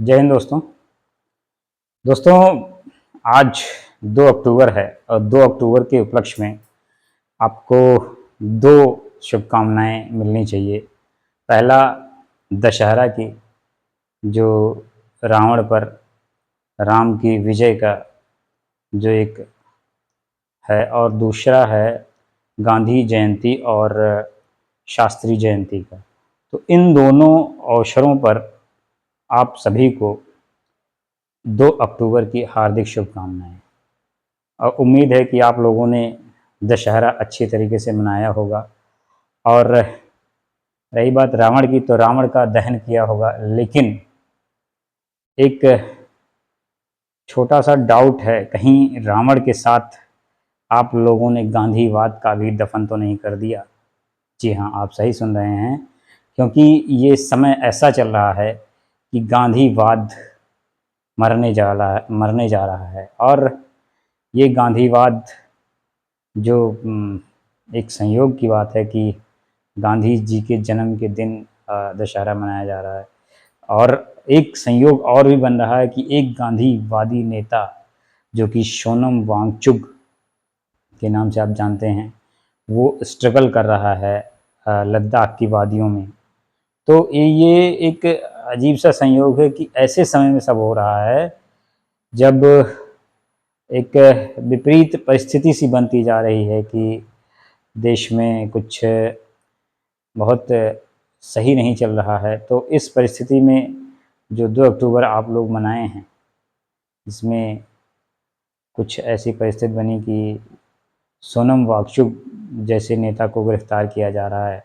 जय हिंद दोस्तों। दोस्तों, आज 2 अक्टूबर है और 2 अक्टूबर के उपलक्ष्य में आपको 2 शुभकामनाएं मिलनी चाहिए। पहला, दशहरा की, जो रावण पर राम की विजय का जो एक है, और दूसरा है गांधी जयंती और शास्त्री जयंती का। तो इन दोनों अवसरों पर आप सभी को 2 अक्टूबर की हार्दिक शुभकामनाएं। और उम्मीद है कि आप लोगों ने दशहरा अच्छी तरीके से मनाया होगा। और रही बात रावण की, तो रावण का दहन किया होगा, लेकिन एक छोटा सा डाउट है, कहीं रावण के साथ आप लोगों ने गांधीवाद का भी दफन तो नहीं कर दिया। जी हाँ, आप सही सुन रहे हैं, क्योंकि ये समय ऐसा चल रहा है कि गांधीवाद मरने जा रहा है। और ये गांधीवाद जो एक संयोग की बात है कि गांधी जी के जन्म के दिन दशहरा मनाया जा रहा है। और एक संयोग और भी बन रहा है कि एक गांधीवादी नेता, जो कि सोनम वांगचुक के नाम से आप जानते हैं, वो स्ट्रगल कर रहा है लद्दाख की वादियों में। तो ये एक अजीब सा संयोग है कि ऐसे समय में सब हो रहा है जब एक विपरीत परिस्थिति सी बनती जा रही है कि देश में कुछ बहुत सही नहीं चल रहा है। तो इस परिस्थिति में जो 2 अक्टूबर आप लोग मनाए हैं, इसमें कुछ ऐसी परिस्थिति बनी कि सोनम वांगचुक जैसे नेता को गिरफ्तार किया जा रहा है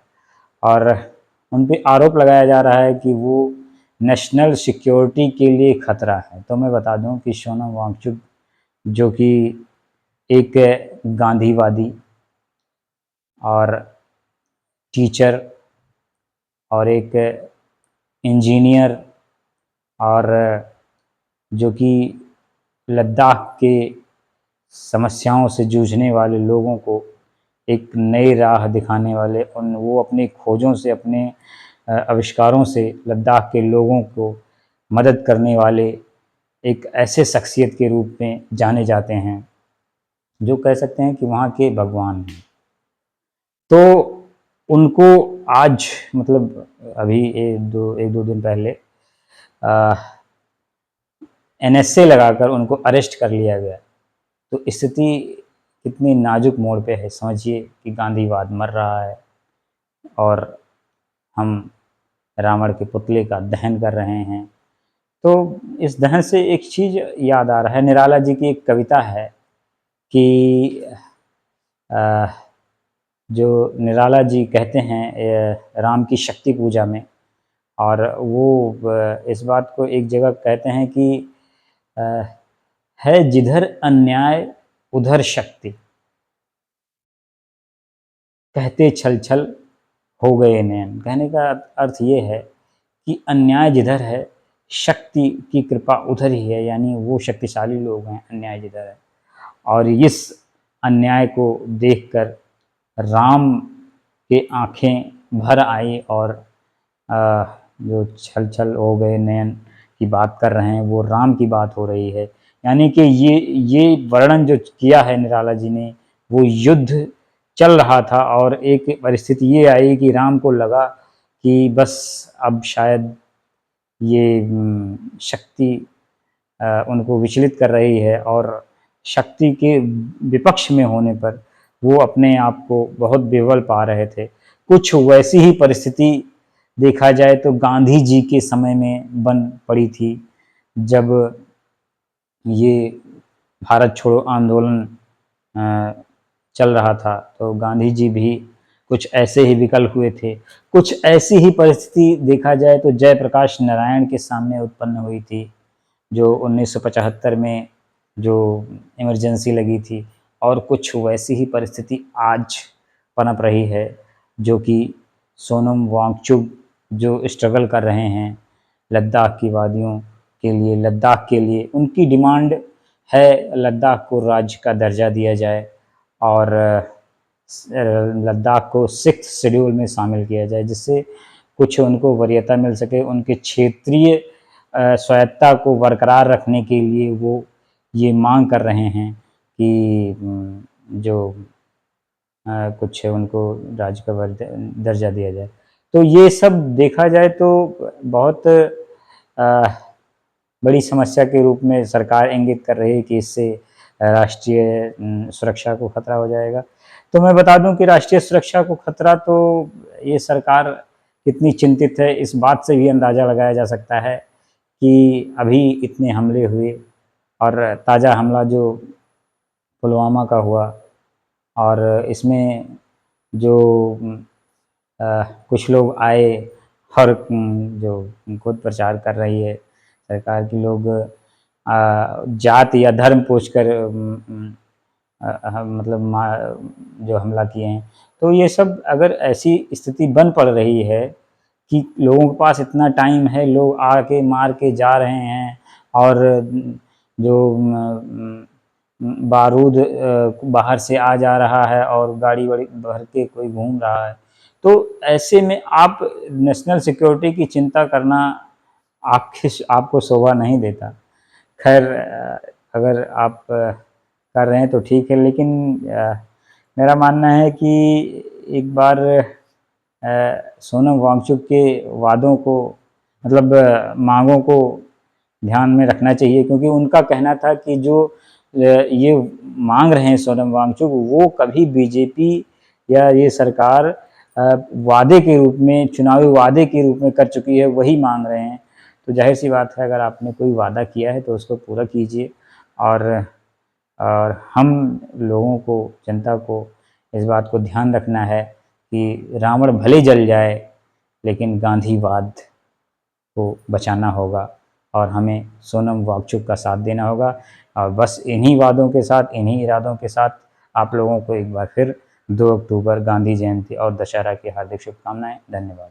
और उन पे आरोप लगाया जा रहा है कि वो नेशनल सिक्योरिटी के लिए खतरा है। तो मैं बता दूं कि सोनम वांगचुक, जो कि एक गांधीवादी और टीचर और एक इंजीनियर, और जो कि लद्दाख के समस्याओं से जूझने वाले लोगों को एक नई राह दिखाने वाले, वो अपनी खोजों से, अपने आविष्कारों से लद्दाख के लोगों को मदद करने वाले एक ऐसे शख्सियत के रूप में जाने जाते हैं, जो कह सकते हैं कि वहाँ के भगवान हैं। तो उनको आज, मतलब अभी एक दो दिन पहले एनएसए लगाकर उनको अरेस्ट कर लिया गया। तो स्थिति कितनी नाजुक मोड़ पे है, समझिए कि गांधीवाद मर रहा है और हम रावण के पुतले का दहन कर रहे हैं। तो इस दहन से एक चीज़ याद आ रहा है, निराला जी की एक कविता है कि जो निराला जी कहते हैं राम की शक्ति पूजा में, और वो इस बात को एक जगह कहते हैं कि है जिधर अन्याय उधर शक्ति, कहते छल छल हो गए नैन। कहने का अर्थ ये है कि अन्याय जिधर है, शक्ति की कृपा उधर ही है, यानी वो शक्तिशाली लोग हैं, अन्याय जिधर है। और इस अन्याय को देखकर राम के आंखें भर आई और जो छल छल हो गए नयन की बात कर रहे हैं, वो राम की बात हो रही है। यानी कि ये वर्णन जो किया है निराला जी ने, वो युद्ध चल रहा था और एक परिस्थिति ये आई कि राम को लगा कि बस अब शायद ये शक्ति उनको विचलित कर रही है, और शक्ति के विपक्ष में होने पर वो अपने आप को बहुत बेवल पा रहे थे। कुछ वैसी ही परिस्थिति देखा जाए तो गांधी जी के समय में बन पड़ी थी, जब ये भारत छोड़ो आंदोलन चल रहा था। तो गांधी जी भी कुछ ऐसे ही विकल हुए थे। कुछ ऐसी ही परिस्थिति देखा जाए तो जयप्रकाश नारायण के सामने उत्पन्न हुई थी, जो 1975 में जो इमरजेंसी लगी थी। और कुछ वैसी ही परिस्थिति आज पनप रही है, जो कि सोनम वांगचुक जो स्ट्रगल कर रहे हैं लद्दाख की वादियों के लिए, लद्दाख के लिए उनकी डिमांड है लद्दाख को राज्य का दर्जा दिया जाए और लद्दाख को 6th शेड्यूल में शामिल किया जाए, जिससे कुछ उनको वरीयता मिल सके, उनके क्षेत्रीय स्वायत्तता को बरकरार रखने के लिए वो ये मांग कर रहे हैं कि जो कुछ उनको राज्य का दर्जा दिया जाए। तो ये सब देखा जाए तो बहुत बड़ी समस्या के रूप में सरकार इंगित कर रही है कि इससे राष्ट्रीय सुरक्षा को खतरा हो जाएगा। तो मैं बता दूं कि राष्ट्रीय सुरक्षा को खतरा तो ये सरकार कितनी चिंतित है, इस बात से भी अंदाज़ा लगाया जा सकता है कि अभी इतने हमले हुए और ताज़ा हमला जो पुलवामा का हुआ, और इसमें जो कुछ लोग आए और जो खुद प्रचार कर रही है सरकार की, लोग जात या धर्म पूछकर मतलब जो हमला किए हैं। तो ये सब अगर ऐसी स्थिति बन पड़ रही है कि लोगों के पास इतना टाइम है, लोग आके मार के जा रहे हैं और जो बारूद बाहर से आ जा रहा है और गाड़ी वाड़ी भर के कोई घूम रहा है, तो ऐसे में आप नेशनल सिक्योरिटी की चिंता करना आपको शोभा नहीं देता। खैर अगर आप कर रहे हैं तो ठीक है, लेकिन मेरा मानना है कि एक बार सोनम वांगचुक के वादों को मतलब मांगों को ध्यान में रखना चाहिए, क्योंकि उनका कहना था कि जो ये मांग रहे हैं सोनम वांगचुक, वो कभी बीजेपी या ये सरकार वादे के रूप में, चुनावी वादे के रूप में कर चुकी है, वही मांग रहे हैं। तो जाहिर सी बात है, अगर आपने कोई वादा किया है तो उसको पूरा कीजिए। और हम लोगों को, जनता को इस बात को ध्यान रखना है कि रावण भले जल जाए लेकिन गांधीवाद को बचाना होगा और हमें सोनम वांगचुक का साथ देना होगा। और बस इन्हीं वादों के साथ, इन्हीं इरादों के साथ आप लोगों को एक बार फिर 2 अक्टूबर गांधी जयंती और दशहरा की हार्दिक शुभकामनाएं। धन्यवाद।